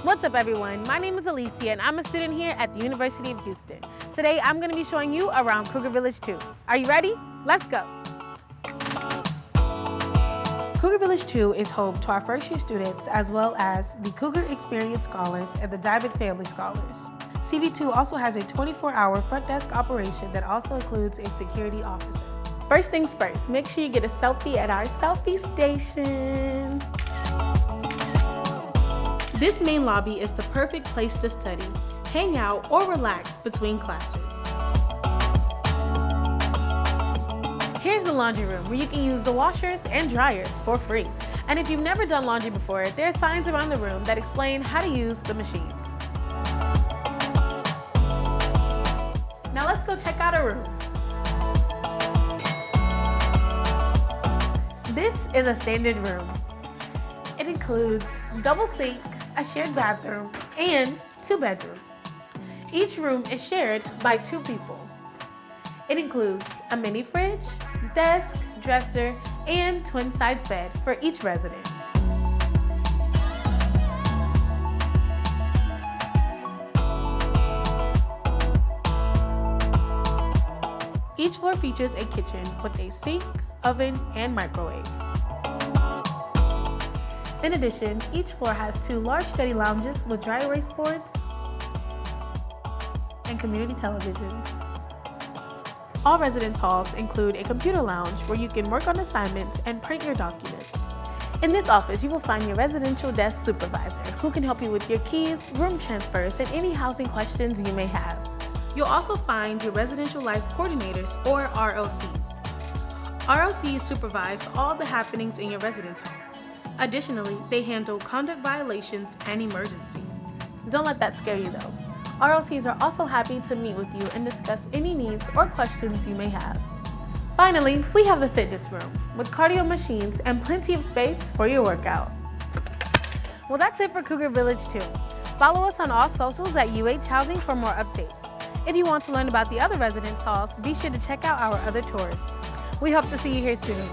What's up everyone, my name is Alicia and I'm a student here at the University of Houston. Today I'm going to be showing you around Cougar Village 2. Are you ready? Let's go! Cougar Village 2 is home to our first year students as well as the Cougar Experience Scholars and the Diamond Family Scholars. CV2 also has a 24-hour front desk operation that also includes a security officer. First things first, make sure you get a selfie at our selfie station. This main lobby is the perfect place to study, hang out, or relax between classes. Here's the laundry room where you can use the washers and dryers for free. And if you've never done laundry before, there are signs around the room that explain how to use the machines. Now let's go check out our room. This is a standard room. It includes double sink, a shared bathroom, and 2 bedrooms. Each room is shared by 2 people. It includes a mini fridge, desk, dresser, and twin-size bed for each resident. Each floor features a kitchen with a sink, oven, and microwave. In addition, each floor has 2 large study lounges with dry erase boards and community televisions. All residence halls include a computer lounge where you can work on assignments and print your documents. In this office, you will find your residential desk supervisor who can help you with your keys, room transfers, and any housing questions you may have. You'll also find your residential life coordinators or RLCs. RLCs supervise all the happenings in your residence hall. Additionally, they handle conduct violations and emergencies. Don't let that scare you though. RLCs are also happy to meet with you and discuss any needs or questions you may have. Finally, we have the fitness room with cardio machines and plenty of space for your workout. Well, that's it for Cougar Village 2. Follow us on all socials at UH Housing for more updates. If you want to learn about the other residence halls, be sure to check out our other tours. We hope to see you here soon.